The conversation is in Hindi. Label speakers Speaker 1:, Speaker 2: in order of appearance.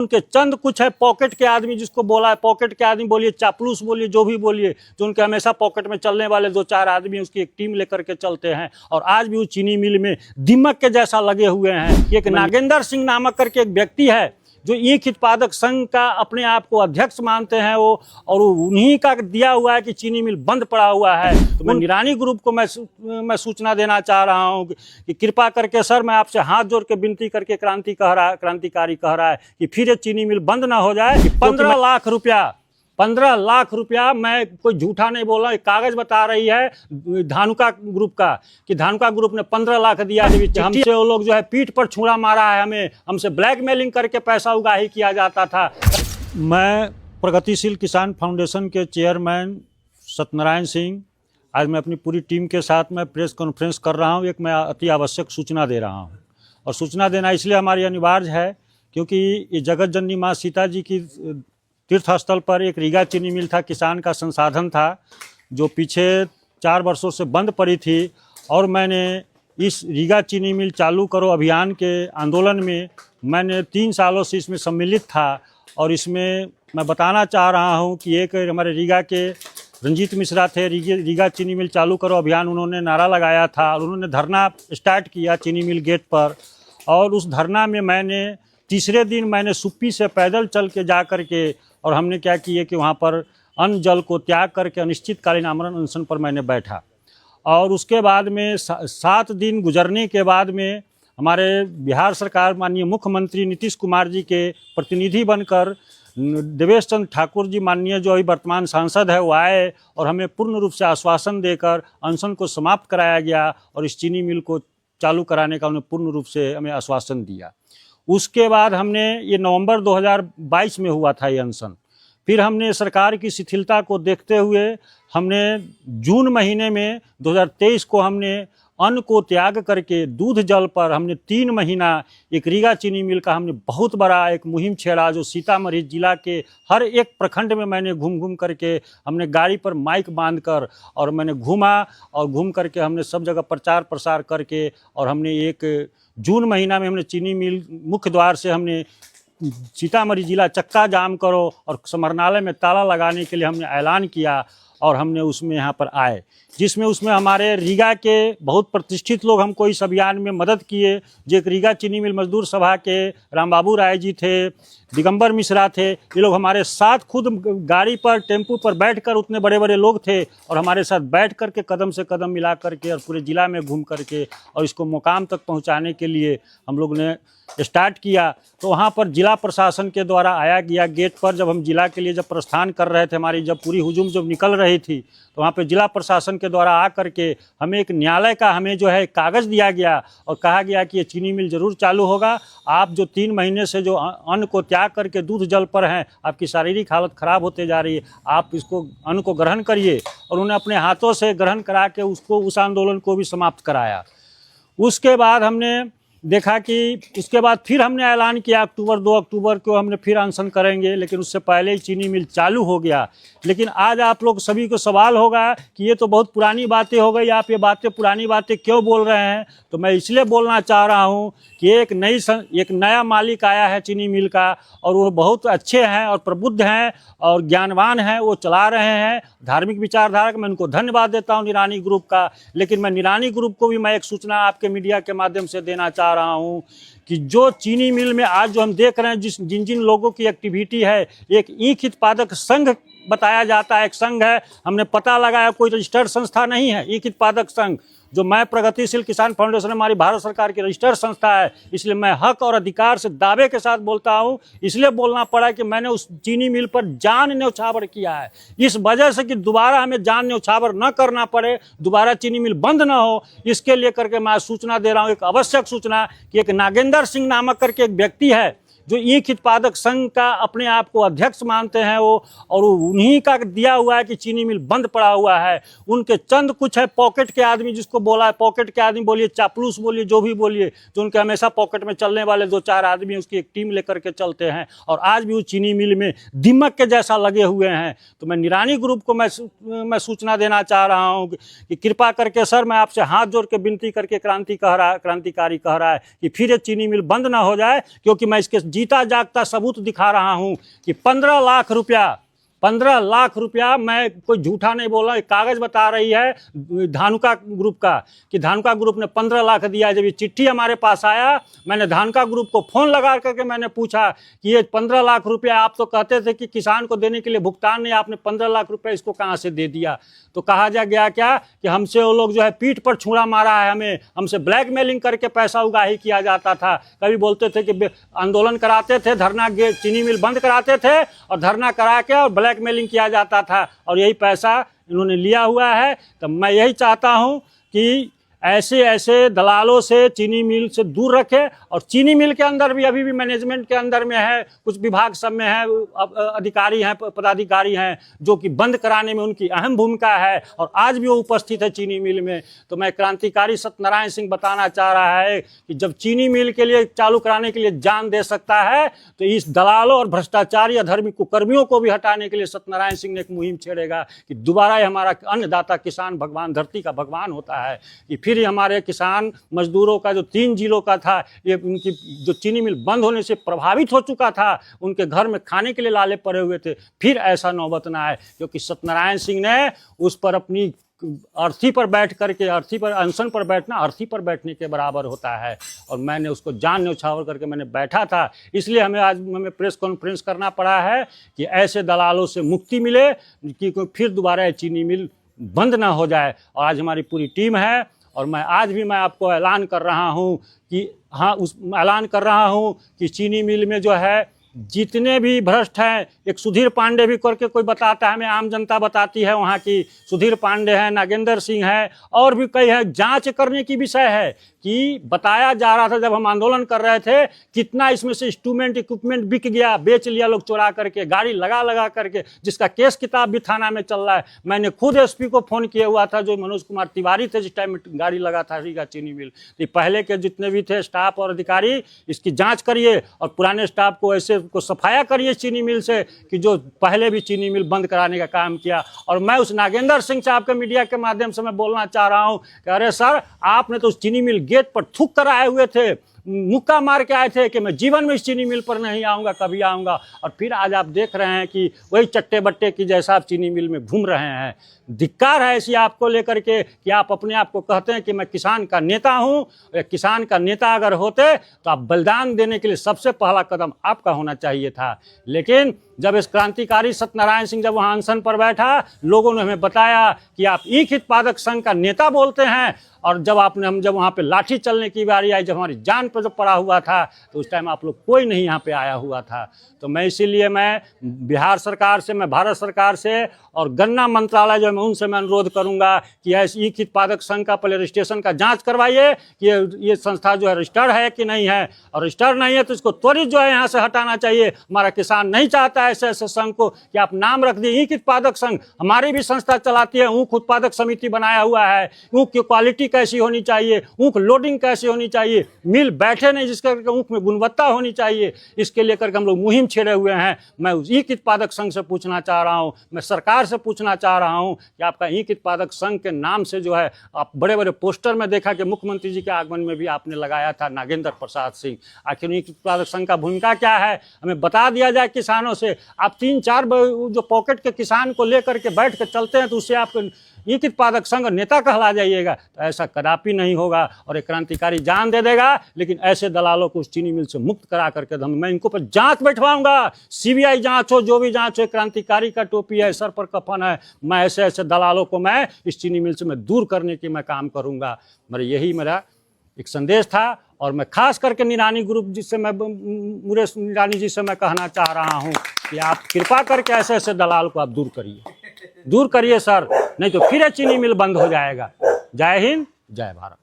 Speaker 1: उनके चंद कुछ है पॉकेट के आदमी, जिसको बोला है पॉकेट के आदमी बोलिए, चापलूस बोलिए, जो भी बोलिए, जो उनके हमेशा पॉकेट में चलने वाले दो चार आदमी उसकी एक टीम लेकर के चलते हैं और आज भी उस चीनी मिल में दीमक के जैसा लगे हुए हैं। एक नागेंद्र सिंह नामक करके एक व्यक्ति है जो ईख उत्पादक संघ का अपने आप को अध्यक्ष मानते हैं वो, और उन्हीं का दिया हुआ है कि चीनी मिल बंद पड़ा हुआ है। तो मैं निरानी ग्रुप को मैं सूचना देना चाह रहा हूं कि कृपा करके सर, मैं आपसे हाथ जोड़ के विनती करके क्रांतिकारी कह रहा है कि फिर ये चीनी मिल बंद ना हो जाए। 15 लाख रुपया, मैं कोई झूठा नहीं बोल रहा, कागज बता रही है धानुका ग्रुप का कि धानुका ग्रुप ने 15 लाख दिया। हमसे वो लोग जो है पीठ पर छुरा मारा है, हमसे ब्लैकमेलिंग करके पैसा उगाही किया जाता था। मैं प्रगतिशील किसान फाउंडेशन के चेयरमैन सत्यनारायण सिंह, आज मैं अपनी पूरी टीम के साथ में प्रेस कॉन्फ्रेंस कर रहा हूँ। एक मैं अति आवश्यक सूचना दे रहा हूँ, और सूचना देना इसलिए हमारी अनिवार्य है क्योंकि ये जगत जननी माँ सीता जी की तीर्थ स्थल पर एक रीगा चीनी मिल था, किसान का संसाधन था, जो पीछे 4 वर्षों से बंद पड़ी थी। और मैंने इस रीगा चीनी मिल चालू करो अभियान के आंदोलन में मैंने 3 सालों से इसमें सम्मिलित था। और इसमें मैं बताना चाह रहा हूं कि एक हमारे रीगा के रंजीत मिश्रा थे, रीगा चीनी मिल चालू करो अभियान उन्होंने नारा लगाया था और उन्होंने धरना स्टार्ट किया चीनी मिल गेट पर। और उस धरना में मैंने तीसरे दिन मैंने सुप्पी से पैदल चल के जा कर के, और हमने क्या किए कि वहाँ पर अन्न जल को त्याग करके अनिश्चितकालीन आमरण अनशन पर मैंने बैठा। और उसके बाद में 7 दिन गुजरने के बाद में हमारे बिहार सरकार माननीय मुख्यमंत्री नीतीश कुमार जी के प्रतिनिधि बनकर देवेश चंद्र ठाकुर जी माननीय जो अभी वर्तमान सांसद है वो आए और हमें पूर्ण रूप से आश्वासन देकर अनशन को समाप्त कराया गया और इस चीनी मिल को चालू कराने का उन्हें पूर्ण रूप से हमें आश्वासन दिया। उसके बाद हमने ये नवंबर 2022 में हुआ था ये अनशन। फिर हमने सरकार की शिथिलता को देखते हुए हमने जून महीने में 2023 को हमने अन्न को त्याग करके दूध जल पर हमने 3 महीना एक रीगा चीनी मिल का हमने बहुत बड़ा एक मुहिम छेड़ा, जो सीतामढ़ी जिला के हर एक प्रखंड में मैंने घूम करके हमने गाड़ी पर माइक बांध कर और मैंने घूम करके हमने सब जगह प्रचार प्रसार करके, और हमने एक जून महीना में हमने चीनी मिल मुख्य द्वार से हमने सीतामढ़ी जिला चक्का जाम करो और समरनालय में ताला लगाने के लिए हमने ऐलान किया। और हमने उसमें यहाँ पर आए, जिसमें उसमें हमारे रीगा के बहुत प्रतिष्ठित लोग हमको इस अभियान में मदद किए। जो एक रीगा चीनी मिल मजदूर सभा के रामबाबू राय जी थे, दिगंबर मिश्रा थे, ये लोग हमारे साथ खुद गाड़ी पर टेम्पू पर बैठकर, उतने बड़े बड़े लोग थे, और हमारे साथ बैठ करके कदम से कदम मिला करके और पूरे ज़िला में घूम करके और इसको मुकाम तक पहुंचाने के लिए हम लोग ने स्टार्ट किया। तो वहाँ पर जिला प्रशासन के द्वारा आया गया गेट पर, जब हम जिला के लिए जब प्रस्थान कर रहे थे, हमारी जब पूरी हुजूम जब निकल रही थी, तो वहाँ पे जिला प्रशासन के द्वारा आ करके हमें एक न्यायालय का हमें जो है कागज़ दिया गया और कहा गया कि ये चीनी मिल ज़रूर चालू होगा। आप जो 3 महीने से जो अन्न को त्याग करके दूध जल पर हैं, आपकी शारीरिक हालत ख़राब होते जा रही है, आप इसको अन्न को ग्रहण करिए। और उन्होंने अपने हाथों से ग्रहण करा के उसको उस आंदोलन को भी समाप्त कराया। उसके बाद हमने देखा कि उसके बाद फिर हमने ऐलान किया 2 अक्टूबर को हमने फिर अनशन करेंगे, लेकिन उससे पहले ही चीनी मिल चालू हो गया। लेकिन आज आप लोग सभी को सवाल होगा कि ये तो बहुत पुरानी बातें हो गई, आप ये पुरानी बातें क्यों बोल रहे हैं। तो मैं इसलिए बोलना चाह रहा हूँ कि एक नया मालिक आया है चीनी मिल का, और वो बहुत अच्छे हैं और प्रबुद्ध हैं और ज्ञानवान हैं, वो चला रहे हैं धार्मिक विचारधारा। मैं उनको धन्यवाद देता हूँ निरानी ग्रुप का। लेकिन मैं निरानी ग्रुप को भी मैं एक सूचना आपके मीडिया के माध्यम से देना चाह रहा हूँ कि जो चीनी मिल में आज जो हम देख रहे हैं, जिन लोगों की एक्टिविटी है, एक ईख उत्पादक संघ बताया जाता है, एक संघ है, हमने पता लगाया कोई रजिस्टर्ड संस्था नहीं है। ईख उत्पादक संघ जो मैं प्रगतिशील किसान फाउंडेशन हमारी भारत सरकार की रजिस्टर्ड संस्था है, इसलिए मैं हक और अधिकार से दावे के साथ बोलता हूं। इसलिए बोलना पड़ा कि मैंने उस चीनी मिल पर जान न्यौछावर किया है, इस वजह से कि दोबारा हमें जान न्यौछावर न करना पड़े, दोबारा चीनी मिल बंद न हो, इसके लिए करके मैं सूचना दे रहा हूँ, एक आवश्यक सूचना कि एक नागेंद्र सिंह नामक करके एक व्यक्ति है जो ईख उत्पादक संघ का अपने आप को अध्यक्ष मानते हैं वो, और उन्हीं का दिया हुआ है कि चीनी मिल बंद पड़ा हुआ है। उनके चंद कुछ है पॉकेट के आदमी, जिसको बोला है पॉकेट के आदमी बोलिए, चापलूस बोलिए, जो भी बोलिए, जो उनके हमेशा पॉकेट में चलने वाले 2-4 आदमी उसकी एक टीम लेकर के चलते हैं और आज भी उस चीनी मिल में दीमक के जैसा लगे हुए हैं। तो मैं निरानी ग्रुप को मैं सूचना देना चाह रहा हूँ कि कृपा करके सर, मैं आपसे हाथ जोड़ के विनती करके क्रांतिकारी कह रहा है कि फिर ये चीनी मिल बंद ना हो जाए, क्योंकि मैं इसके जीता जागता सबूत दिखा रहा हूं कि 15 लाख रुपया मैं कोई झूठा नहीं बोल रहा, कागज बता रही है धानुका ग्रुप का कि धानुका ग्रुप ने 15 लाख दिया। जब ये चिट्ठी हमारे पास आया, मैंने धानुका ग्रुप को फोन लगा करके मैंने पूछा कि ये 15 लाख रुपया आप तो कहते थे कि किसान को देने के लिए भुगतान नहीं, आपने 15 लाख रुपया इसको कहाँ से दे दिया। तो कहा जा गया क्या कि हमसे वो लोग जो है पीठ पर छुरा मारा है, हमसे ब्लैकमेलिंग करके पैसा उगाही किया जाता था। कभी बोलते थे कि आंदोलन कराते थे, धरना चीनी मिल बंद कराते थे और धरना करा के और ब्लैकमेलिंग किया जाता था, और यही पैसा इन्होंने लिया हुआ है। तो मैं यही चाहता हूं कि ऐसे दलालों से चीनी मिल से दूर रखे। और चीनी मिल के अंदर भी अभी भी मैनेजमेंट के अंदर में है, कुछ विभाग सब में है, अधिकारी हैं, पदाधिकारी हैं जो कि बंद कराने में उनकी अहम भूमिका है, और आज भी वो उपस्थित है चीनी मिल में। तो मैं क्रांतिकारी सत्यनारायण सिंह बताना चाह रहा है कि जब चीनी मिल के लिए चालू कराने के लिए जान दे सकता है, तो इस दलालों और भ्रष्टाचारी अधर्मी कुकर्मियों को भी हटाने के लिए सत्यनारायण सिंह ने एक मुहिम छेड़ेगा कि दोबारा ये हमारा अन्नदाता किसान भगवान, धरती का भगवान होता है, कि फिर हमारे किसान मजदूरों का जो 3 जिलों का था, ये उनकी जो चीनी मिल बंद होने से प्रभावित हो चुका था, उनके घर में खाने के लिए लाले पड़े हुए थे, फिर ऐसा नौबत ना आए। क्योंकि सत्यनारायण सिंह ने उस पर अपनी अर्थी पर बैठ करके, अर्थी पर अनशन पर बैठना अर्थी पर बैठने के बराबर होता है, और मैंने उसको जान न्यौछावर करके मैंने बैठा था। इसलिए हमें प्रेस कॉन्फ्रेंस करना पड़ा है कि ऐसे दलालों से मुक्ति मिले, कि फिर दोबारा चीनी मिल बंद ना हो जाए। और आज हमारी पूरी टीम है, और आज भी मैं आपको ऐलान कर रहा हूं कि ऐलान कर रहा हूं कि चीनी मिल में जो है जितने भी भ्रष्ट हैं, एक सुधीर पांडे भी करके कोई बताता है, हमें आम जनता बताती है, वहाँ की सुधीर पांडे हैं, नागेंद्र सिंह है, और भी कई है। जांच करने की विषय है कि बताया जा रहा था जब हम आंदोलन कर रहे थे, कितना इसमें से इंस्ट्रूमेंट इक्विपमेंट बिक गया, बेच लिया लोग चुरा करके, गाड़ी लगा करके, जिसका केस किताब भी थाना में चल रहा है। मैंने खुद एसपी को फोन किया हुआ था, जो मनोज कुमार तिवारी थे, जिस टाइम गाड़ी लगा था रीगा चीनी मिल। तो पहले के जितने भी थे स्टाफ और अधिकारी, इसकी जाँच करिए और पुराने स्टाफ को ऐसे को सफाया करिए चीनी मिल से, कि जो पहले भी चीनी मिल बंद कराने का काम किया। और मैं उस नागेंद्र सिंह साहब के मीडिया के माध्यम से मैं बोलना चाह रहा हूं कि अरे सर, आपने तो उस चीनी मिल गेट पर थूक कर आए हुए थे, मुक्का मार के आए थे कि मैं जीवन में इस चीनी मिल पर नहीं आऊँगा, कभी आऊँगा, और फिर आज आप देख रहे हैं कि वही चट्टे बट्टे की जैसा आप चीनी मिल में घूम रहे हैं। धिक्कार है ऐसी आपको लेकर के कि आप अपने आप को कहते हैं कि मैं किसान का नेता हूँ। किसान का नेता अगर होते तो आप बलिदान देने के लिए सबसे पहला कदम आपका होना चाहिए था। लेकिन जब इस क्रांतिकारी सत्यनारायण सिंह जब वहाँ अनशन पर बैठा, लोगों ने हमें बताया कि आप ईख उत्पादक संघ का नेता बोलते हैं, और जब हम जब वहाँ पे लाठी चलने की बारी आई, जब हमारी जान पर जब पड़ा हुआ था, तो उस टाइम आप लोग कोई नहीं यहाँ पे आया हुआ था। तो मैं इसीलिए मैं बिहार सरकार से, मैं भारत सरकार से और गन्ना मंत्रालय जो मैं उनसे मैं अनुरोध करूंगा कि ऐसे ईख उत्पादक संघ का पहले रजिस्ट्रेशन का जांच करवाइए कि ये संस्था जो है रजिस्टर्ड है कि नहीं है, और रजिस्टर्ड नहीं है तो इसको त्वरित जो है यहाँ से हटाना चाहिए। हमारा किसान नहीं चाहता ऐसे ऐसे संघ को कि आप नाम रख दिए ईख उत्पादक संघ। हमारी भी संस्था चलाती है, ऊख उत्पादक समिति बनाया हुआ है। ऊख की क्वालिटी कैसी होनी चाहिए, ऊख लोडिंग कैसी होनी चाहिए, मिल बैठे नहीं जिसके करके ऊख में गुणवत्ता होनी चाहिए, इसके लेकर हम लोग मुहिम छेड़े हुए हैं। मैं उस ईख उत्पादक संघ से पूछना चाह रहा हूँ, मैं सरकार से पूछना चाह रहा हूँ कि आपका ईख उत्पादक संघ के नाम से जो है आप बड़े बड़े पोस्टर में देखा कि मुख्यमंत्री जी के आगमन में भी आपने लगाया था नागेंद्र प्रसाद सिंह। आखिर ईख उत्पादक संघ का भूमिका क्या है, हमें बता दिया जाए किसानों से। आप 3-4 जो पॉकेट के किसान को लेकर के बैठ के चलते हैं तो उससे आप ईख उत्पादक संघ नेता कहला जाइएगा, तो ऐसा कदापि नहीं होगा। और एक क्रांतिकारी जान दे देगा, लेकिन ऐसे दलालों को उस चीनी मिल से मुक्त करा करके मैं इनको पर जांच बैठवाऊंगा। सीबीआई जांच हो, जो भी जांच हो, क्रांतिकारी का टोपी है, सर पर कफन है, मैं ऐसे ऐसे दलालों को मैं इस चीनी मिल से मैं दूर करने की मैं काम करूंगा। यही मेरा एक संदेश था। और मैं खास करके निरानी ग्रुप जिससे मैं मुरेश निरानी जी से मैं कहना चाह रहा हूँ कि आप कृपा करके ऐसे ऐसे दलाल को आप दूर करिए सर, नहीं तो फिर चीनी मिल बंद हो जाएगा। जय हिंद, जय भारत।